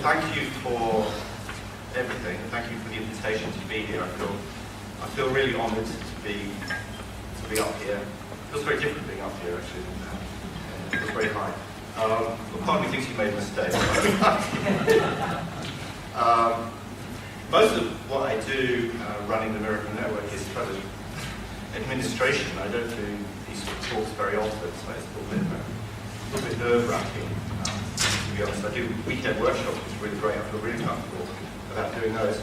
thank you for everything. Thank you for the invitation to be here. I feel really honoured to be up here. It feels very different being up here, actually. It feels very high. Well, part of me thinks you made a mistake. Most of what I do running the Miracle Network is kind of administration. I don't do these sort of talks very often, so it's a little bit nerve-wracking. To be honest, I do weekend workshops, which is really great. I feel really comfortable about doing those.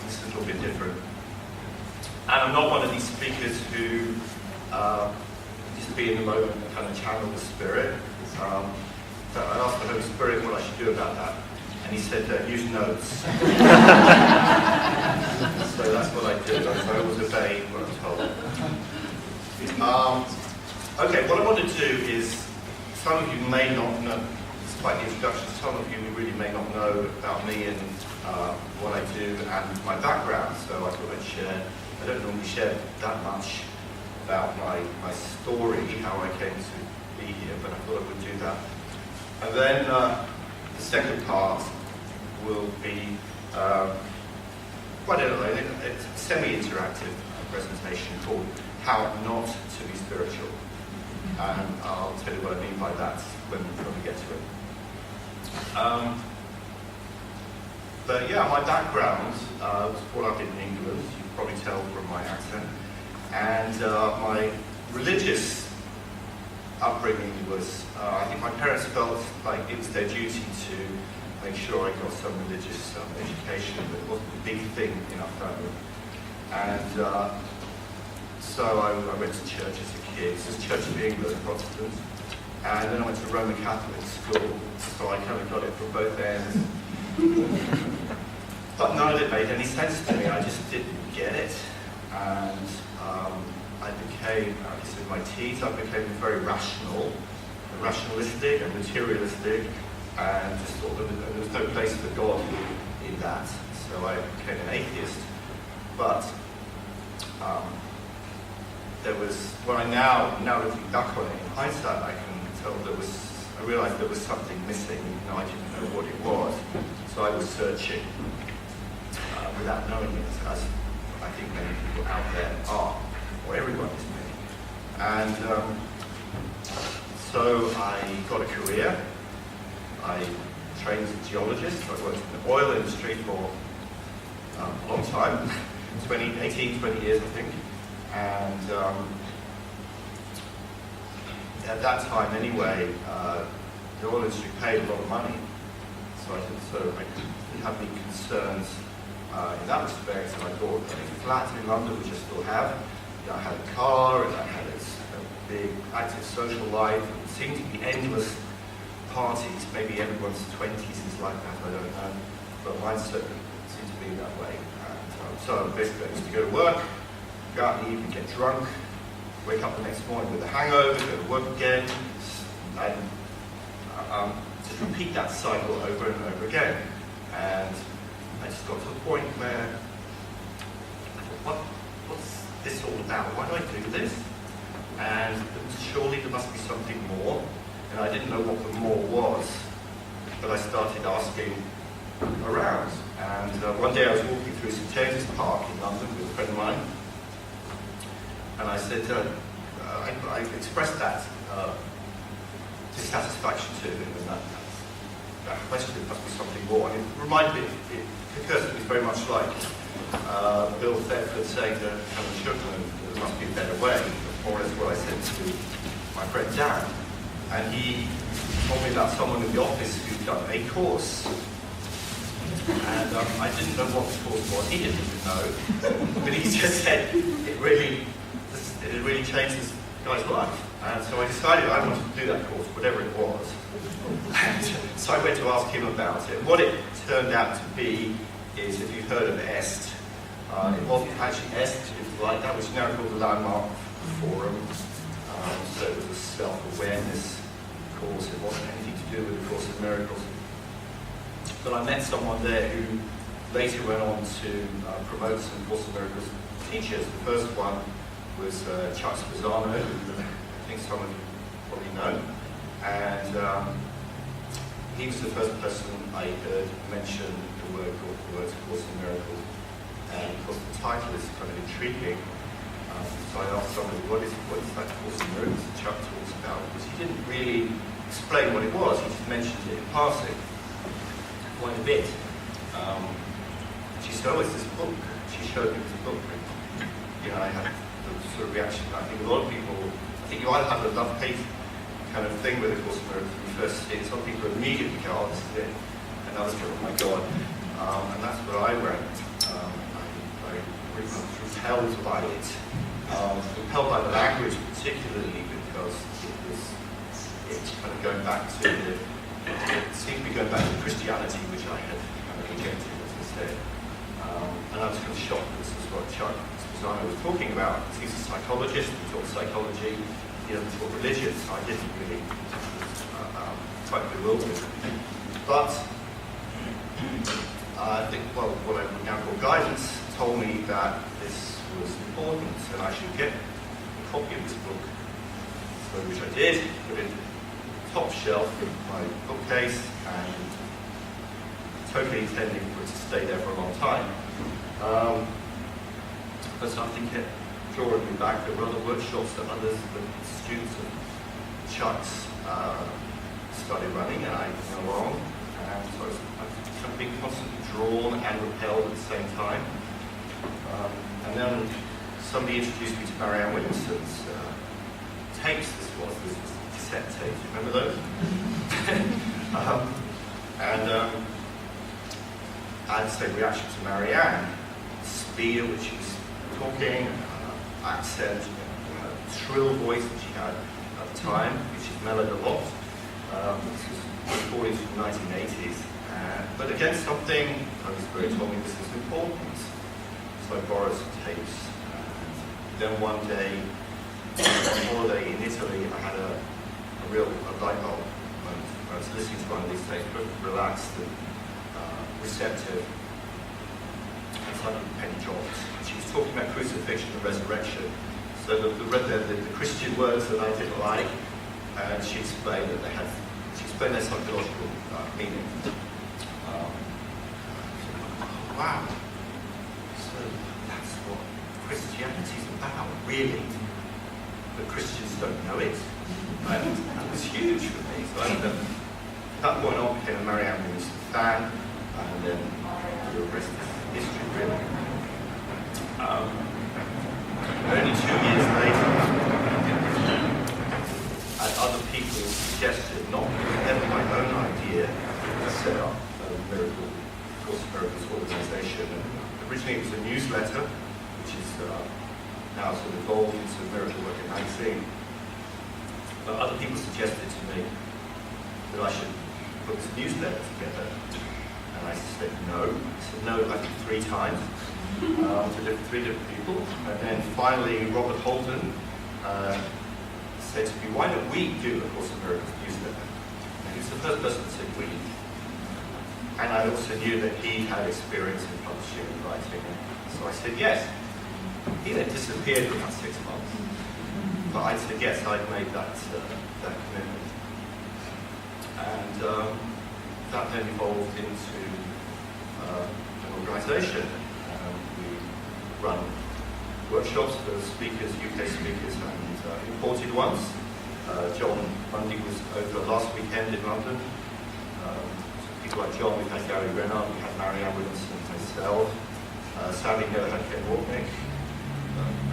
This is a little bit different. And I'm not one of these speakers who just be in the moment and kind of channel the Spirit. So I asked the Holy Spirit what I should do about that. And he said, use notes. So that's what I did. I always obey what I'm told. Okay, what I want to do is, some of you may not know, despite the introduction, some of you really may not know about me and what I do and my background. So I thought I'd share. I don't normally share that much about my story, how I came to be here, but I thought I would do that. And then the second part will be quite a semi-interactive presentation called How Not to Be Spiritual. And I'll tell you what I mean by that when we get to it. But yeah, my background was brought up in England, you can probably tell from my accent. And my religious upbringing was, I think my parents felt like it was their duty to make sure I got some religious education, but it wasn't a big thing in our family. And so I went to church as a kid. This is Church of England, Protestant. And then I went to Roman Catholic school, so I kind of got it from both ends. But none of it made any sense to me. I just didn't get it. And I became, I guess in my teens, I became very rationalistic and materialistic, and just thought that there was no place for God in that. So I became an atheist. But there was, when I now looking back on it in hindsight, I can tell I realized there was something missing, even though I didn't know what it was. So I was searching without knowing it, as I think many people out there are, or everyone is many. And so I got a career. I trained as a geologist. I worked in the oil industry for a long time, 18, 20 years, I think. And at that time, anyway, the oil industry paid a lot of money. So I didn't have any concerns in that respect. And I bought a flat in London, which I still have. I had a car, and I had a big active social life. It seemed to be endless parties. Maybe everyone's 20s is like that, I don't know. But mine certainly seemed to be that way. And, so basically I used to go to work, go out in the evening, get drunk, wake up the next morning with a hangover, go to work again, and just repeat that cycle over and over again. And I just got to the point where I thought, what's this all about? Why do I do this? And surely there must be something more. And I didn't know what the more was, but I started asking around. And one day I was walking through St James's Park in London with a friend of mine, and I said, I expressed that dissatisfaction to him, and that question must be something more. And it reminded me, it occurs to me very much like Bill Thetford saying to Helen Shuckman, there must be a better way, or as what I said to my friend Dan. And he told me about someone in the office who'd done a course. And I didn't know what the course was. He didn't even know. But he just said it really changed this guy's life. And so I decided I wanted to do that course, whatever it was. And so I went to ask him about it. What it turned out to be is, if you've heard of EST, it wasn't actually EST, if you like, that was now called the Landmark Forum. So it was a self-awareness course. It wasn't anything to do with the Course of Miracles. But I met someone there who later went on to promote some Course of Miracles teachers. The first one was Chuck Spezzano, who I think some of you probably know. And he was the first person I heard mention the words Course in Miracles. And of course the title is kind of intriguing. So I asked somebody, what is that Course in Miracles that Chuck talks about? Because he didn't really explain what it was, he just mentioned it in passing quite a bit. She said, oh, it's this book. She showed me this book. And, you know, I had the sort of reaction. I think a lot of people, I think you either have a love-hate kind of thing with the Course in Miracles when you first see it. Some people immediately go, oh, this is it. And others go, oh my God. And that's where I went. I was repelled by it. Repelled by the language particularly because it's kind of going back to it seemed to be going back to Christianity, which I had kind of rejected, as I said. And I was kind of shocked this is what Chuck Spizano was talking about. He's a psychologist, he taught psychology, he doesn't talk religion, so I didn't really quite bewildered. But I think, well, what I would now call guidance told me that this was important and I should get a copy of this book. So, which I did, put it top shelf of my bookcase and totally intending for it to stay there for a long time. But something kept drawing me back. There were other workshops that others, the students of Chuck's started running, and I went along, and so I was kind of being constantly drawn and repelled at the same time. And then somebody introduced me to Marianne Williamson's tapes. This was cassette tapes. Remember those? I had the same reaction to Marianne. Speed at which she was talking, accent, shrill voice that she had at the time, which she's mellowed a lot. This was recordings from the 1980s. But again, something, Holy Spirit told me this was important. So I borrowed some tapes. Then one day, on holiday in Italy, I had a real light bulb moment. I was listening to one of these tapes, but relaxed and receptive. And suddenly the penny dropped. She was talking about crucifixion and resurrection. So the Christian words that I didn't like, and she explained that their psychological meaning. Wow. So that's what Christianity is about, really. But Christians don't know it. And that was huge for me. So from that point on, became a Marianne Williamson fan, and then the rest is history, really. Only 2 years later, and other people suggested, not ever my own idea, to set up a Course in Miracles organization. And originally it was a newsletter, which is now sort of evolved into Miracle Worker magazine. But other people suggested to me that I should put this newsletter together. And I said no. I said no, I think 3 times to 3 different people. And then finally, Robert Holden said to me, why don't we do a Course in Miracles newsletter? And he was the first person that said we. And I also knew that he had experience in publishing and writing. So I said yes. He then disappeared for about 6 months. But I said yes, I'd made that commitment. And that then evolved into an organisation. We run workshops for speakers, UK speakers, and imported ones. John Bundy was over last weekend in London. People like John, we've had Gary Renard, we had Marianne Williamson, myself. Sadly, never had Ken Walknick.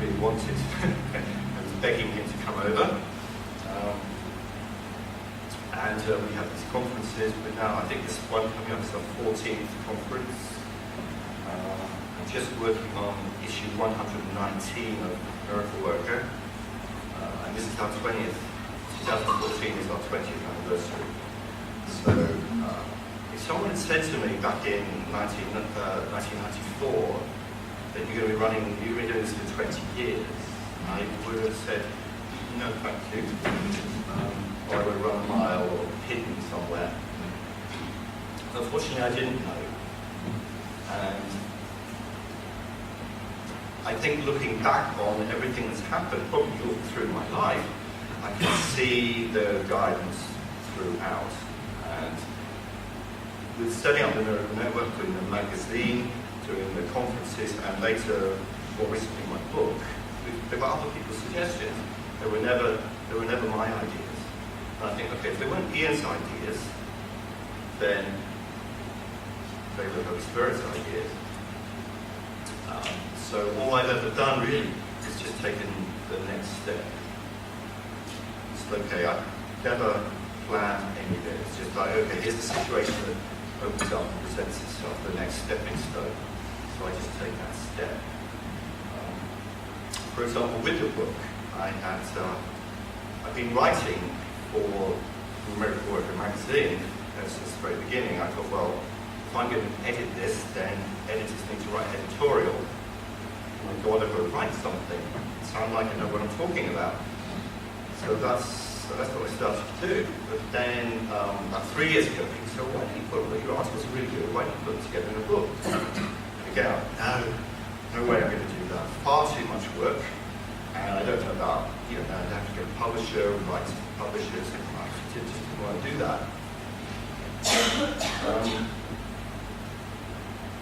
Really wanted, I was begging him to come over. And we have these conferences, but now I think this one coming up is our 14th conference. I'm just working on issue 119 of Miracle Worker. And this is our 20th. 2014 is our 20th anniversary. So, if someone had said to me back in 1994 that you're going to be doing this for 20 years, I would have said, no thank you. Or I would run a mile or hidden somewhere. Unfortunately, I didn't know. And I think looking back on everything that's happened, probably all through my life, I can see the guidance throughout. And with setting up the Miracle Network, doing the magazine, doing the conferences, and later, more recently, my book, there were other people's suggestions. They were never my ideas. And I think, okay, if they weren't Ian's ideas, then they were Holy Spirit's ideas. So all I've ever done really is just taken the next step. It's okay, I never plan any of it. It's just like, okay, here's the situation that opens up and presents itself, the next stepping stone. So I just take that step. For example, with the book, I've been writing for Miracle Worker magazine since the very beginning. I thought, well, if I'm going to edit this, then editors need to write editorial. I go on to write something. Sound like I know what I'm talking about. So that's what I started to do. But then, about 3 years ago, people said, why don't you put your articles are really good? Why don't you put them together in a book? Again, no way I'm going to do that. Far too much work. And I don't know about, I'd have to go to a publisher, write to publishers, and I just didn't want to do that.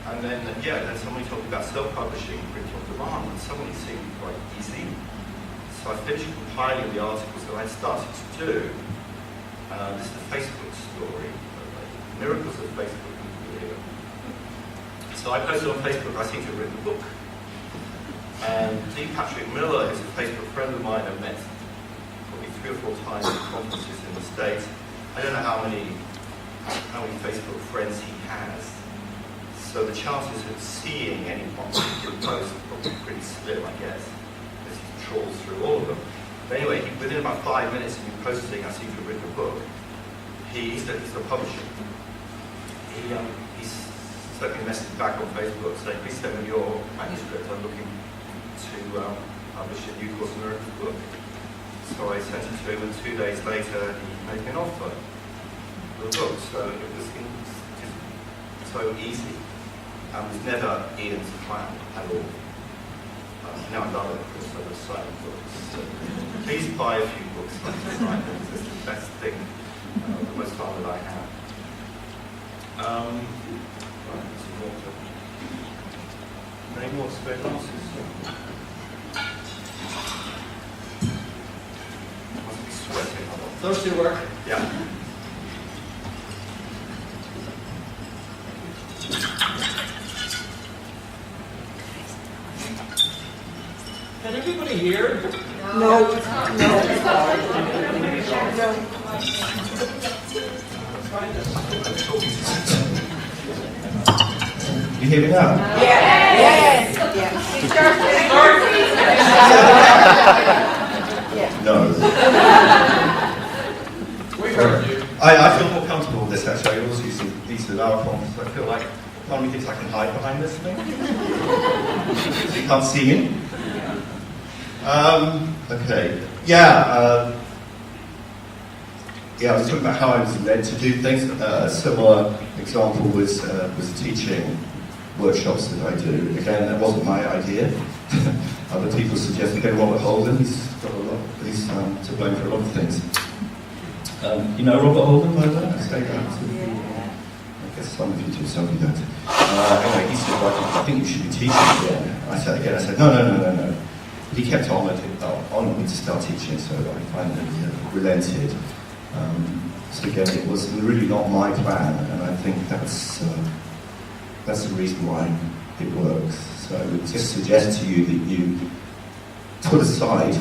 And then somebody told me about self-publishing, print on demand, and suddenly it seemed quite easy. So I finished compiling the articles that I started to do. This is a Facebook story, Miracles of Facebook and Career. So I posted on Facebook, I seem to have written a book. And D. Patrick Miller is a Facebook friend of mine I've met probably 3 or 4 times at conferences in the States. I don't know how many Facebook friends he has. So the chances of seeing any particular post are probably pretty slim, I guess, as he trawls through all of them. But anyway, within about 5 minutes of me posting, I seem to have written a book. He's the publisher. He sent me a message back on Facebook saying, please send me your manuscript. I'm looking to publish a new Course in Miracles book. So I sent it to him, and 2 days later, he made me an offer for the book. So it was just so easy. It was never Ian's plan at all. Now I love it, of course, I love signing books. So please buy a few books like this, right? It's the best thing, the most fun that I have. Right, some water. Any more spare glasses? Must be sweating a lot. Those two work? Yeah. Can everybody hear? No. You hear me now? Yes. No. We heard you. I feel more comfortable with this actually. I always use these with our phones. I feel like one of me thinks I can hide behind this thing. So you can't see me. Okay. I was talking about how I was led to do things. A similar example was teaching workshops that I do. Again, that wasn't my idea. Other people suggested, okay, Robert Holden, he's to blame for a lot of things. You know Robert Holden, by the way? I say that. I guess some of you do, some of you don't. Anyway, he said, well, I think you should be teaching again. I said, no. But he kept on me to start teaching, so I finally relented. So again, it was really not my plan, and I think that's the reason why it works. So I would just suggest to you that you put aside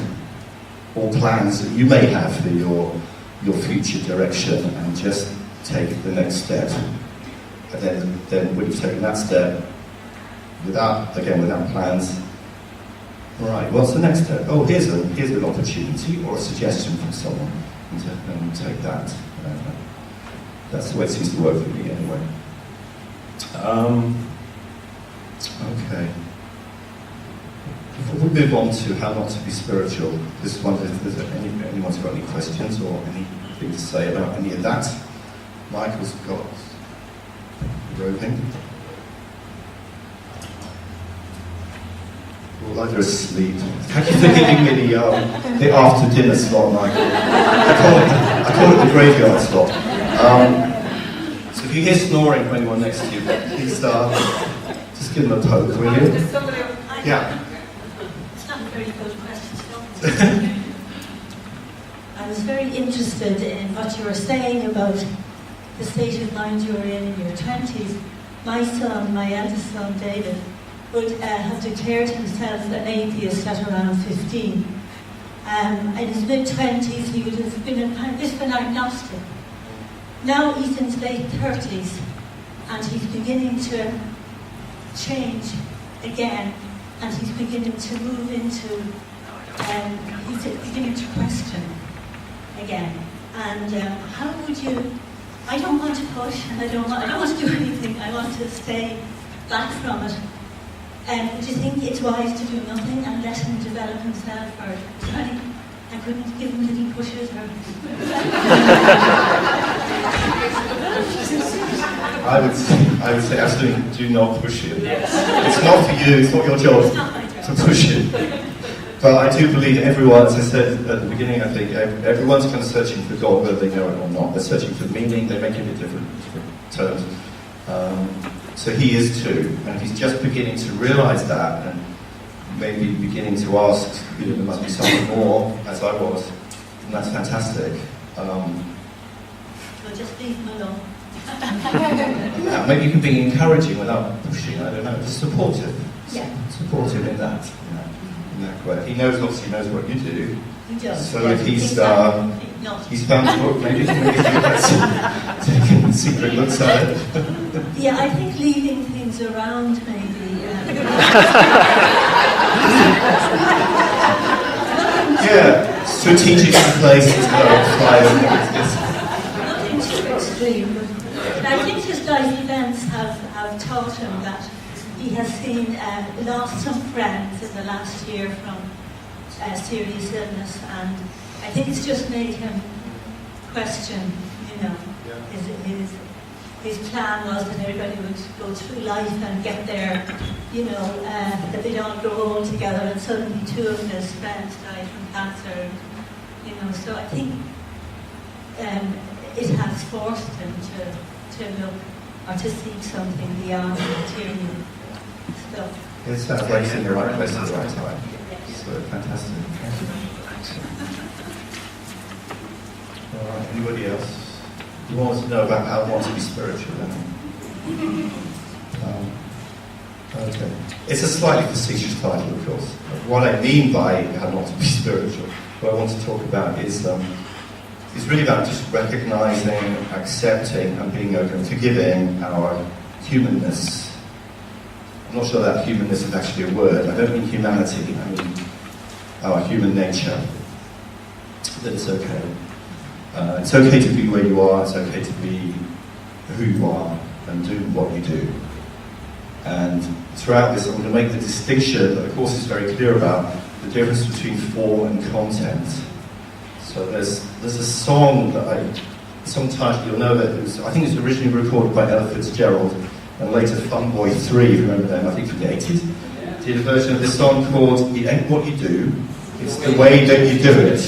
all plans that you may have for your future direction and just take the next step. And then when you've taken that step, without plans, right, what's the next step? Oh, here's an opportunity or a suggestion from someone, and take that. That's the way it seems to work for me anyway. Okay. Before we move on to how not to be spiritual, just wondered if there's anyone's got any questions or anything to say about any of that. Michael's got roving. Well, either asleep. Thank you for giving me the after dinner slot, Michael. I call it the graveyard slot. So If you hear snoring from anyone next to you, please just give them a poke, will you? Yeah. It's not a very good question. I was very interested in what you were saying about the state of mind you were in your 20s. My son, my eldest son, David, would have declared himself an atheist at around 15. In his mid-20s, he would have been agnostic. Now he's in his late 30s, and he's beginning to change again, and he's beginning to move into, he's beginning to question again. And how would you? I don't want to push, and I don't want to do anything. I want to stay back from it. Would you think it's wise to do nothing and let him develop himself, or I couldn't give him little pushes, or? I would say absolutely do not push him. It's not for you, it's not your job to push him. But I do believe everyone, as I said at the beginning, I think everyone's kind of searching for God, whether they know it or not. They're searching for meaning, they make it in different terms. So he is too, and he's just beginning to realise that, and maybe beginning to ask, there must be something more, as I was, and that's fantastic. Well, just leave him alone. Yeah, maybe you can be encouraging without pushing, I don't know, just supportive. Yeah. Supportive in that, in that way. He obviously knows what you do. He does. So yes, if he's exactly. found a book, maybe that's taking secret looks at it. Yeah, I think leaving things around maybe. Yeah, strategically placed as well. Nothing too extreme. But I think his life events have taught him that he has seen lost some friends in the last year from serious illness, and I think it's just made him question, his plan was that everybody would go through life and get there, that they'd all grow old together, and suddenly two of his friends died from cancer, so I think it has forced him to look or to seek something beyond material stuff. It sounds like he's in the right place at the right time. So fantastic. All right, anybody else? You want to know about how I want to be spiritual then? Okay. It's a slightly facetious title, of course. What I mean by how not to be spiritual, what I want to talk about is really about just recognizing, accepting, and being open, forgiving our humanness. I'm not sure that humanness is actually a word. I don't mean humanity, I mean our human nature. That it's okay. It's okay to be where you are, it's okay to be who you are and do what you do. And throughout this, I'm going to make the distinction that the course is very clear about, the difference between form and content. So there's a song that song title, you'll know that I think it was originally recorded by Ella Fitzgerald, and later Funboy 3, if you remember them, I think from the 80s, did a version of this song called It Ain't What You Do, It's the Way That You Do It.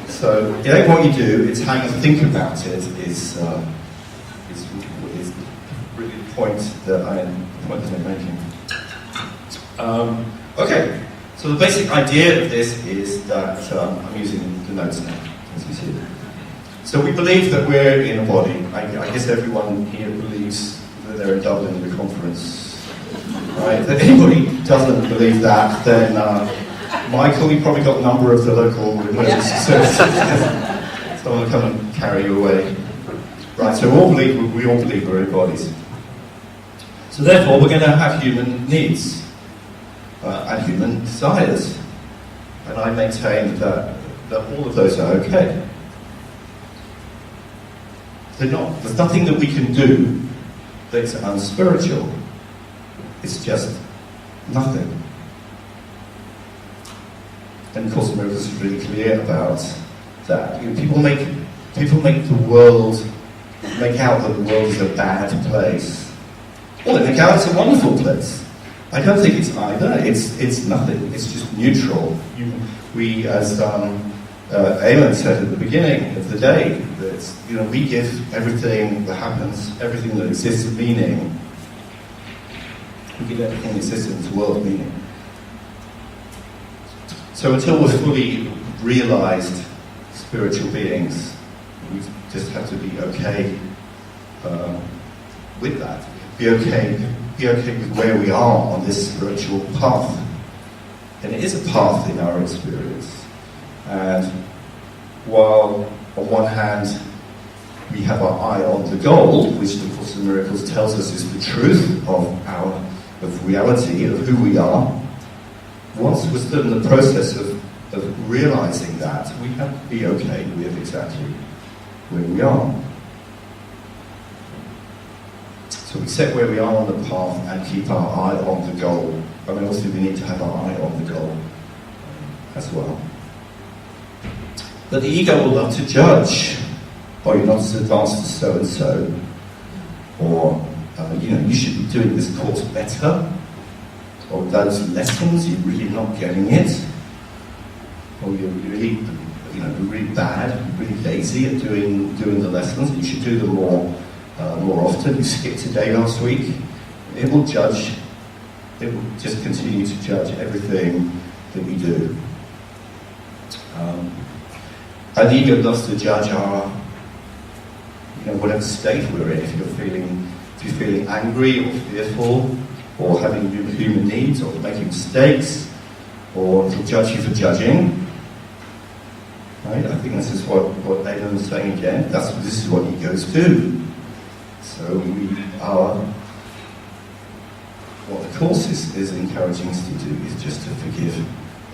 So it ain't what you do, it's how you think about it is really the point that I'm making. Okay, so the basic idea of this is that I'm using the notes now, as you see. So we believe that we're in a body. I guess everyone here believes that they're in Dublin at a conference. Right? If anybody doesn't believe that, then Michael, you probably got the number of the local emergency services. Someone will come and carry you away. Right, so we all believe we're in bodies. So therefore, we're going to have human needs and human desires. And I maintain that all of those are okay. There's nothing that we can do that's unspiritual. It's just nothing. And of course, the Miracles is really clear about that. People make the world, make out that the world is a bad place. Well, they make out it's a wonderful place. I don't think it's either. It's nothing. It's just neutral. We, as Eamon said at the beginning of the day that we give everything that happens, everything that exists meaning. We give everything that exists in this world meaning. So until we're fully realized spiritual beings, we just have to be okay with that. Be okay with where we are on this spiritual path. And it is a path in our experience. And while on one hand we have our eye on the goal, which the Course in Miracles tells us is the truth of reality, of who we are, once we're still in the process of realizing that, we have to be okay with exactly where we are. So we set where we are on the path and keep our eye on the goal. I mean, also we need to have our eye on the goal as well. But the ego will love to judge. Oh, you're not as advanced as so-and-so. Or, you should be doing this course better. Or those lessons, you're really not getting it. Or you're really, really bad, really lazy at doing the lessons. You should do them more often. You skipped a day last week. It will judge. It will just continue to judge everything that we do. And the ego loves to judge our, whatever state we're in. If you're feeling angry or fearful, or having human needs, or making mistakes, or it'll judge you for judging. Right? I think this is what Aidan was saying again. This is what egos do. So what the Course is encouraging us to do is just to forgive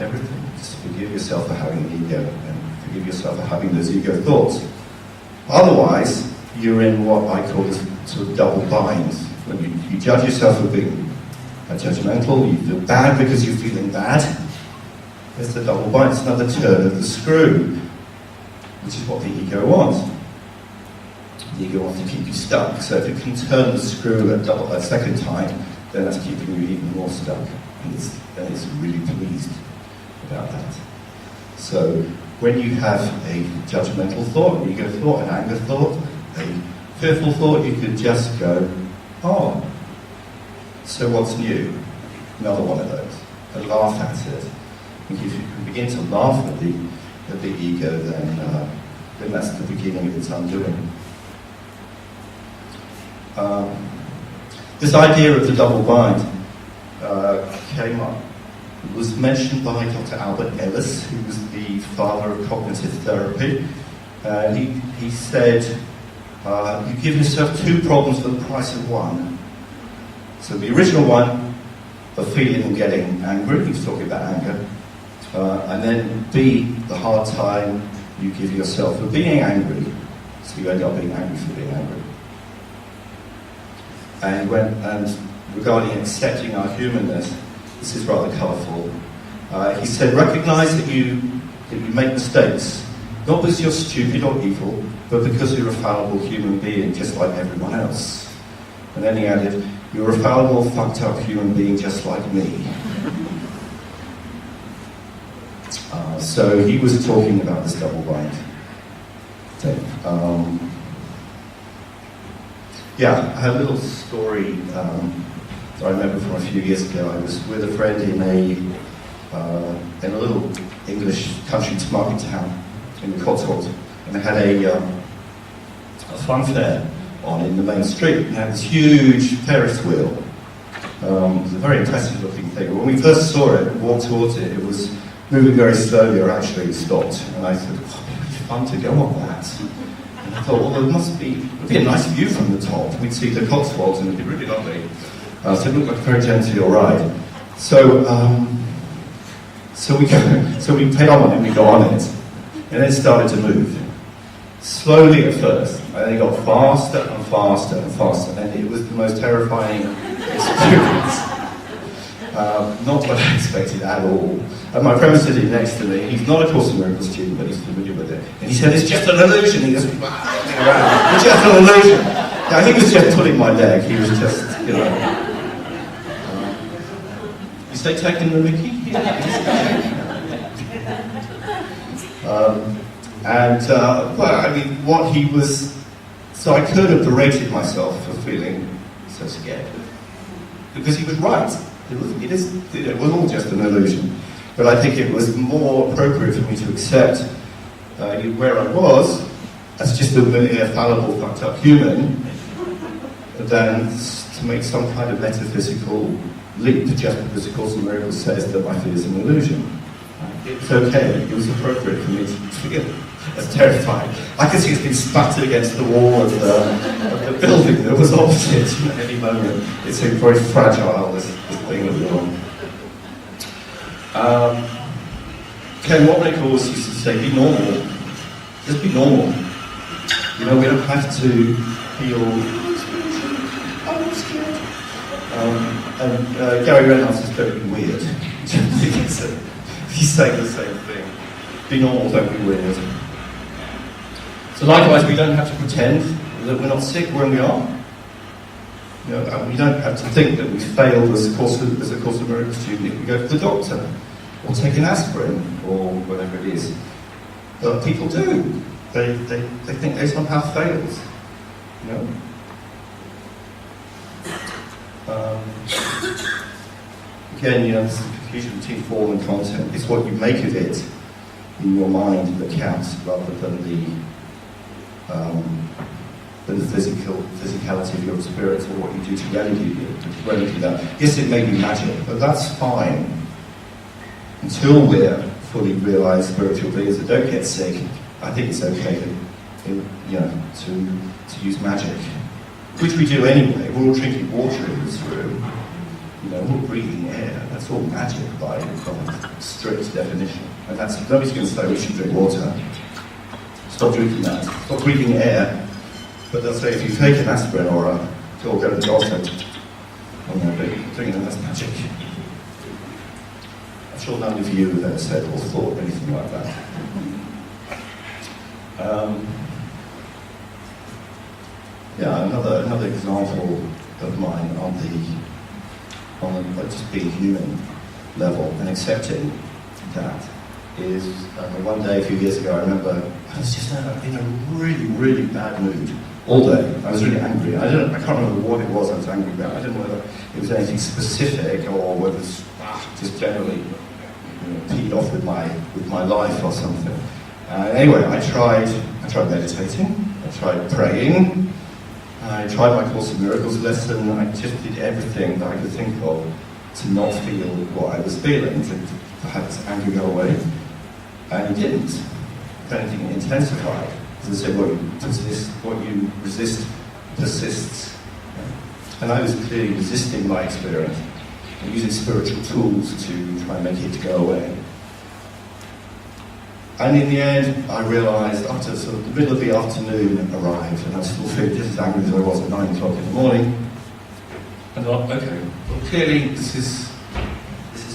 everything. Just forgive yourself for having an ego, and forgive yourself for having those ego thoughts. Otherwise, you're in what I call this sort of double bind. When you judge yourself for being judgmental, you feel bad because you're feeling bad. It's the double bind. It's another turn of the screw, which is what the ego wants. The ego wants to keep you stuck. So if it can turn the screw a second time, then that's keeping you even more stuck. And it's really pleased about that. So when you have a judgmental thought, an ego thought, an anger thought, a fearful thought, you could just go, oh, so what's new? Another one of those. And laugh at it. And if you can begin to laugh at the ego, then that's the beginning of its undoing. This idea of the double bind came up. It was mentioned by Dr. Albert Ellis, who was the father of cognitive therapy. He said, you give yourself two problems for the price of one. So the original one, of feeling and getting angry, he was talking about anger, and then B, the hard time you give yourself for being angry. So you end up being angry for being angry. And regarding accepting our humanness, this is rather colourful. He said, recognise that you make mistakes, not because you're stupid or evil, but because you're a fallible human being, just like everyone else. And then he added, you're a fallible, fucked up human being just like me. So he was talking about this double bind thing. I had a little story that I remember from a few years ago. I was with a friend in a little English country market town in the Cotswolds, and they had a fun fair on in the main street. They had this huge Ferris wheel. It was a very impressive looking thing. When we first saw it and walked towards it, it was moving very slowly, or actually stopped. And I said, oh, it'd be fun to go on that. And I thought, well, there it'd be a nice view from the top. We'd see the Cotswolds and it'd be really lovely. So it looked like a very genteel ride. So we paid on it and we got on it. And it started to move. Slowly at first. And then it got faster and faster and faster. And it was the most terrifying experience. Not what I expected at all. And my friend was sitting next to me. He's not a Course in Miracles student, but he's familiar with it. And he said, it's just an illusion. He goes, around. It's just an illusion. Now, he was just pulling my leg. He was just, You say taking the mickey? Well, I mean, what he was... So I could have berated myself for feeling so scared. Because he was right. It was all just an illusion. But I think it was more appropriate for me to accept where I was as just a mere fallible, fucked up human than to make some kind of metaphysical leap just because the Course in Miracles says that my fear is an illusion. It's okay. It was appropriate for me to feel as terrified. I could see it's been spattered against the wall of the building that was opposite at any moment. It seemed very fragile, this thing that we were on. Ken Wapnick always used to say, be normal. Just be normal. You know, we don't have to feel, I'm scared. And Gary Reynolds is very weird. He's saying the same thing. Be normal, don't be weird. So likewise, we don't have to pretend that we're not sick when we are. You know, we don't have to think that we failed as a Course of Miracles student if we go to the doctor, or take an aspirin, or whatever it is. But people do. They think they somehow failed. You know? Again, you know, this is the confusion between form and content. It's what you make of it in your mind that counts, rather than the physicality of your experience or what you do to remedy that. Yes, it may be magic, but that's fine until we're fully realised spiritual beings that don't get sick. I think it's okay to use magic, which we do anyway. We're all drinking water in this room. You know, we're breathing air. That's all magic by strict definition. And that's nobody's going to say we should drink water. Stop drinking that. Stop breathing air. But they'll say if you take an aspirin or go to the doctor, oh no, drinking that's magic. I'm sure none of you have ever said or thought anything like that. Another example of mine on the just being human level and accepting that is one day a few years ago. I remember I was just in a really, really bad mood all day. I was really angry. I can't remember what it was I was angry about. I don't know whether it was anything specific or whether it was just generally peed off with my life or something. Anyway, I tried meditating. I tried praying. I tried my Course in Miracles lesson. I just did everything that I could think of to not feel what I was feeling, to have this anger go away. And it didn't. If anything, it intensified. As I said, what you resist persists. And I was clearly resisting my experience and using spiritual tools to try and make it go away. And in the end, I realised after sort of the middle of the afternoon arrived, and I was still feeling just as angry as I was at 9 o'clock in the morning. And I thought, okay, well clearly this is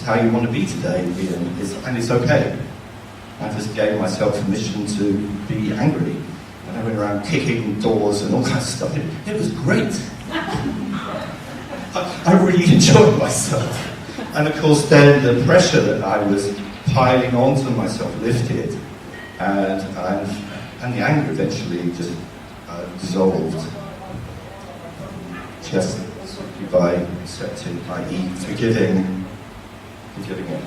how you want to be today, Ian, and it's okay. I just gave myself permission to be angry. And I went around kicking doors and all that stuff. It was great. I really enjoyed myself. And of course then the pressure that I was piling onto myself lifted, and the anger eventually just dissolved. Just by accepting, i.e. forgiving it.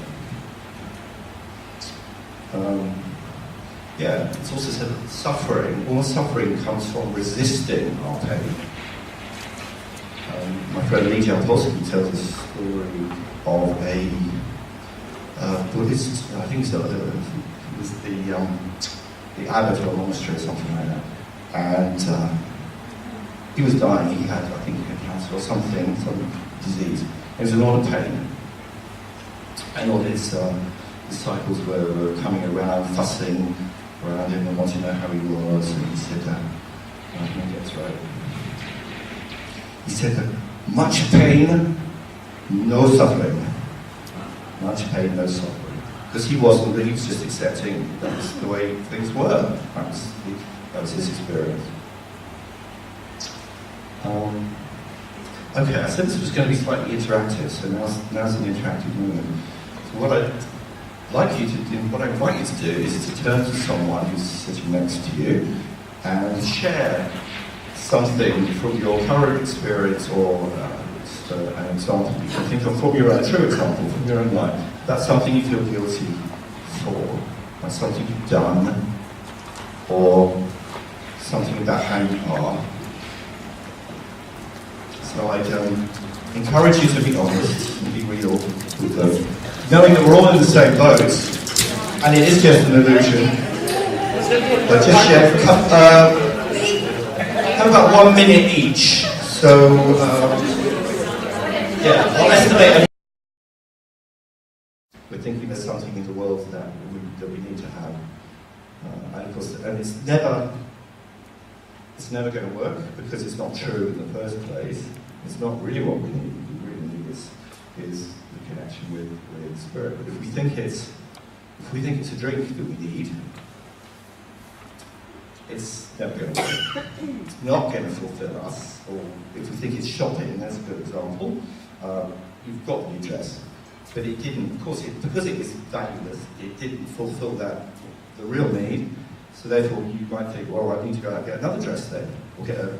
It's also said that suffering, all suffering comes from resisting our pain. My friend Lee Jampolsky tells a story of a Buddhist, I think so, it was the abbot of a monastery or something like that. And he was dying, he had cancer or something, some disease. He was in a lot of pain. And all his disciples were coming around, fussing around him and wanting to know how he was. And he said, I can get through it. He said, much pain, no suffering. Much pain, no suffering. Because he wasn't, he was just accepting that's the way things were. That was his experience. Okay, I said this was going to be slightly interactive, so now's an interactive moment. So like you to do, what I invite you to do is to turn to someone who's sitting next to you and share something from your current experience or just, an example you can think of from your own, true example from your own life. That's something you feel guilty for. That's something you've done, or something about how you are. So I'd encourage you to be honest and be real with them, knowing that we're all in the same boat, and it is just an illusion. But just share, have about 1 minute each. So, yeah, I'll estimate. We're thinking there's something in the world that we need to have, and of course, and it's never going to work because it's not true in the first place. It's not really what we need. What we really need is the connection with spirit. But if we think it's a drink that we need, it's never going to work. It's not going to fulfill us. Or if we think it's shopping, that's a good example. You've got the new dress, but it didn't. Of course, because it was valueless, it didn't fulfill the real need. So therefore, you might think, well, I need to go out and get another dress then, or get a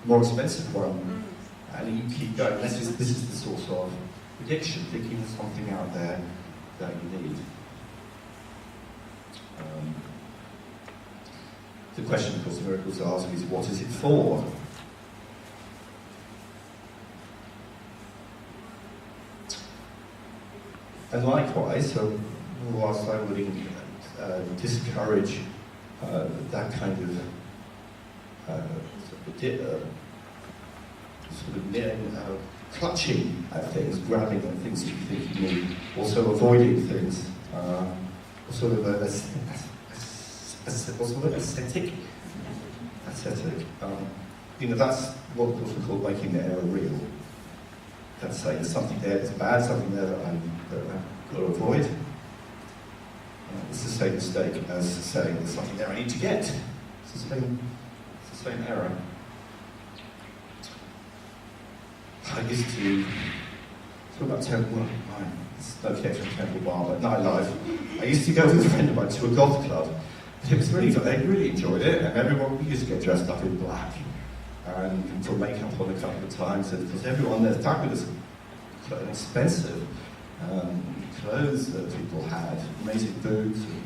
more expensive one, and you keep going. This is the source of addiction, thinking there's something out there that you need. The question, of course, the miracles ask is, what is it for? And likewise, so whilst I would discourage that kind of clutching at things, grabbing at things that you think you need, also avoiding things, sort of ascetic. That's what we call making the error real. That's saying there's something there that's bad, something there that I've got to avoid. It's the same mistake as saying there's something there I need to get. It's the same error. I used to talk about Temple, it's no connection to Temple Bar, but nightlife. I used to go with a friend of mine to a golf club. It was really fun. They really enjoyed it, and everyone, we used to get dressed up in black and put makeup on a couple of times, and because everyone there's fabulous and expensive clothes that people had, amazing boots and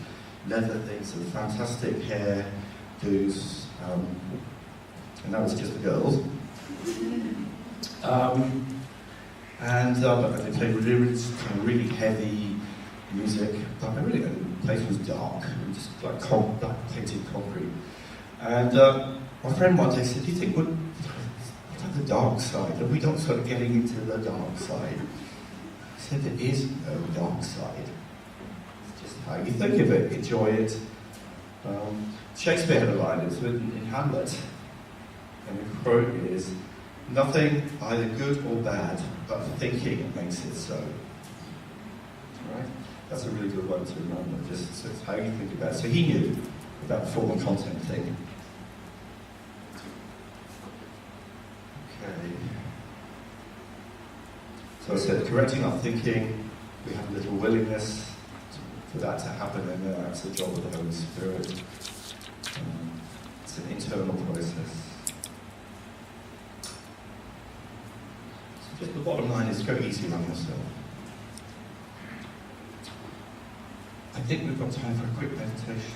leather things and fantastic hair do's, and that was just the girls. And they played really heavy music, but the place was dark, just like black painted concrete. And my friend one day said, "Do you think we're on the dark side? Are we not sort of getting into the dark side?" I said, "There is no dark side. It's just how you think of it, enjoy it." Shakespeare had a line, it's written in Hamlet, and the quote is, "Nothing either good or bad, but thinking makes it so." Right? That's a really good one to remember, just so it's how you think about it. So he knew about the form and content thing. Okay. So I said, correcting our thinking, we have a little willingness for that to happen, and that's the job of the Holy Spirit. It's an internal process. So just the bottom line is go easy on yourself. I think we've got time for a quick meditation,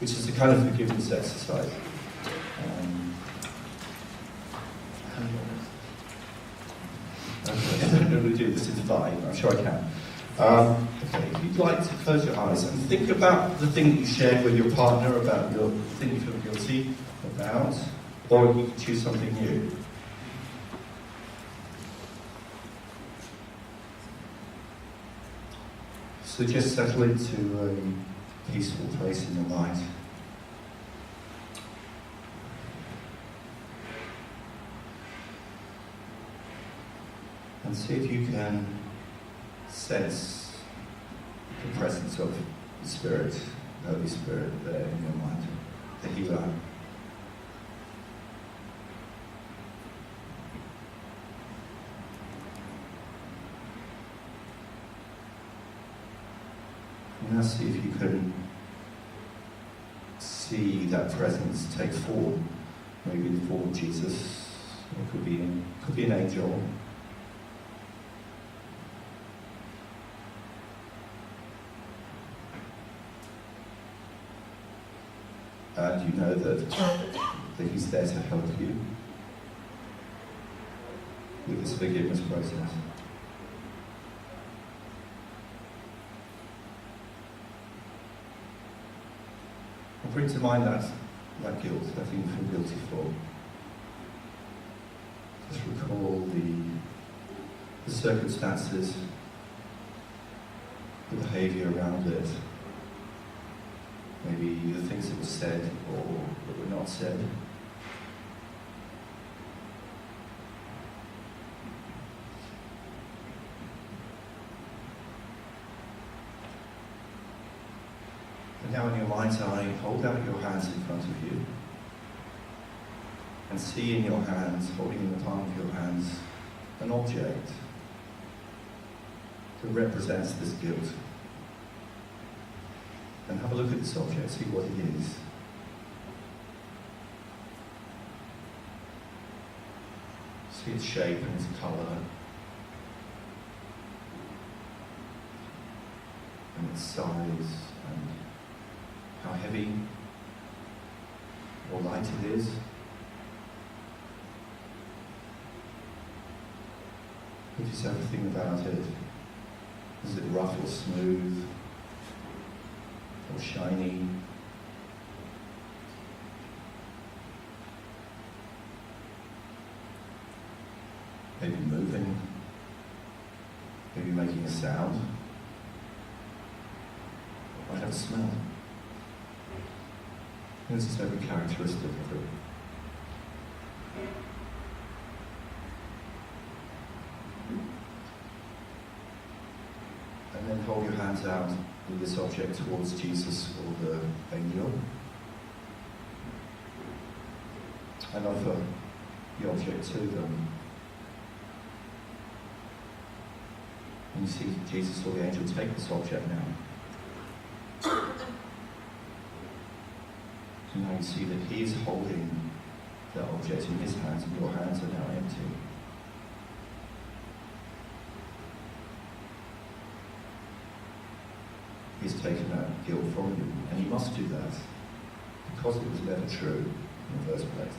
which is a kind of forgiveness exercise. Okay, I don't know if we do this, it's fine, I'm sure I can. Okay, if you'd like to close your eyes and think about the thing that you shared with your partner, about your thing you feel guilty about, or you can choose something new. So just settle into a peaceful place in your mind. And see if you can sense the presence of the Spirit, the Holy Spirit there in your mind, the healer. And now see if you can see that presence take form. Maybe the form of Jesus, or it could be an angel. And you know that he's there to help you with this forgiveness process. And bring to mind that guilt, that thing you feel guilty for. Just recall the circumstances, the behaviour around it. Maybe the things that were said or that were not said. And now in your mind's eye, hold out your hands in front of you. And see in your hands, holding in the palm of your hands, an object that represents this guilt. And have a look at this object, see what it is. See its shape and its colour. And its size, and how heavy or light it is. Notice everything about it. Is it rough or smooth? Or shiny? Maybe moving? Maybe making a sound? Or might have a smell? Notice every characteristic of it. And then hold your hands out with this object towards Jesus or the angel. And offer the object to them. And you see Jesus or the angel take this object now. And now you see that he is holding the object in his hands and your hands are now empty. He's taken that guilt from you, and he must do that because it was never true in the first place.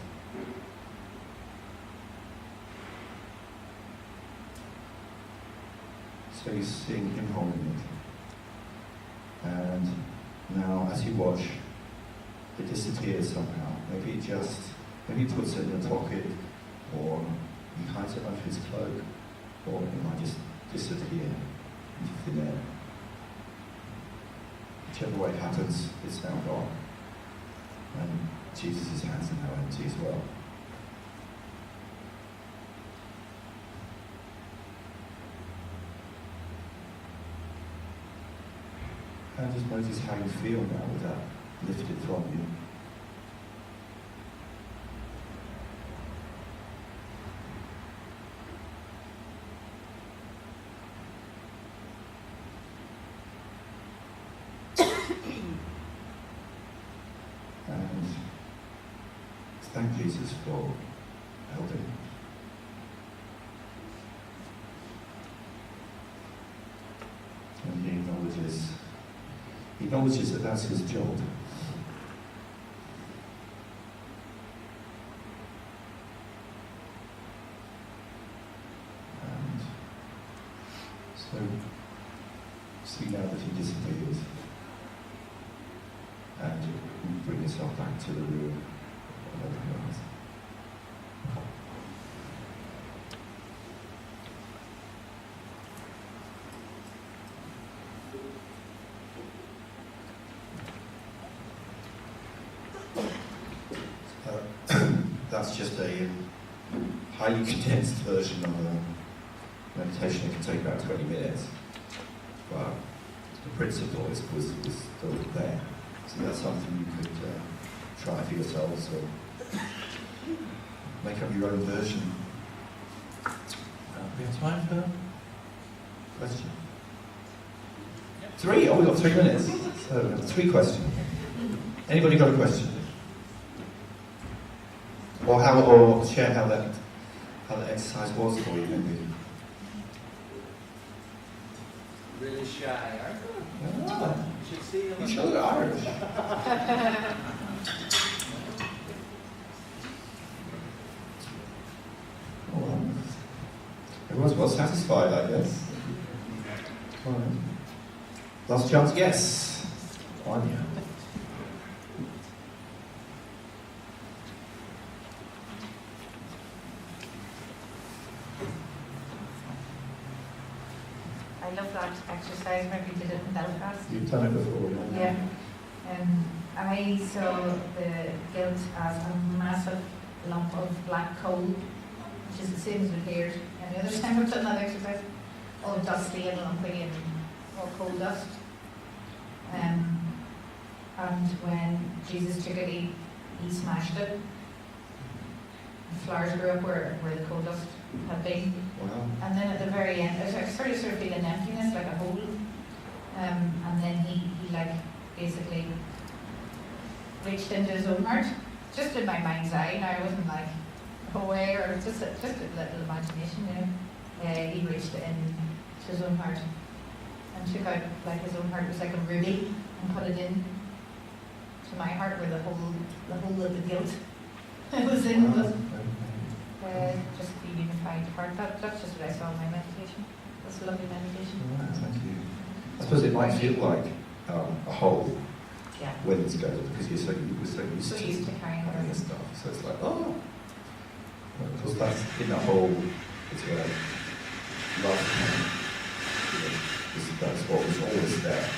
So you're seeing him holding it, and now as you watch, it disappears somehow. Maybe he puts it in a pocket, or he hides it under his cloak, or it might just disappear into thin air. Whichever way it happens, it's now gone. And Jesus' hands are now empty as well. And just notice how you feel now with that lifted from you. And thank Jesus for helping. And he acknowledges that that's his job. And so see now that he disappears. And you bring yourself back to the room of everyone else. That's just a highly condensed version of a meditation that can take about 20 minutes. But the principle was still there. So that's something you could try for yourselves or make up your own version. We have time for a question? Yep. 3? Oh, we've got 3 minutes. So, 3 questions. Anybody got a question? Or share how that exercise was for you, maybe. Really shy, aren't you? Ah, You should see him. you sure they're Irish. Oh, well. Everyone's well satisfied, I guess. All right. Last chance, yes. Anya. I love that exercise. Maybe you did it in Belfast. You've done it before, Yeah. I saw the guilt as a massive lump of black coal, which is the same as with here. Any other time I've done that exercise, all dusty and lumpy and all coal dust. And when Jesus took it, he smashed it. The flowers grew up where the coal dust had been. Wow. And then at the very end, I started sort of feeling emptiness, like a hole. And then he like basically reached into his own heart, just in my mind's eye. Now I wasn't like aware, or just a little imagination, you know. He reached into his own heart and took out, like his own heart was like a ruby, and put it in to my heart, where the whole of the guilt was in. Wow. Just the unified heart. That's just what I saw in my meditation. That's a lovely meditation. Wow, thank you. I suppose it might feel like a hole Yeah. when it's going, because you're so used to carrying having it. this stuff. So it's like, oh. Of course, that's in a hole. It's where love can, that's what was always there.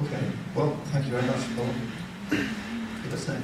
Okay, well, thank you very much for listening.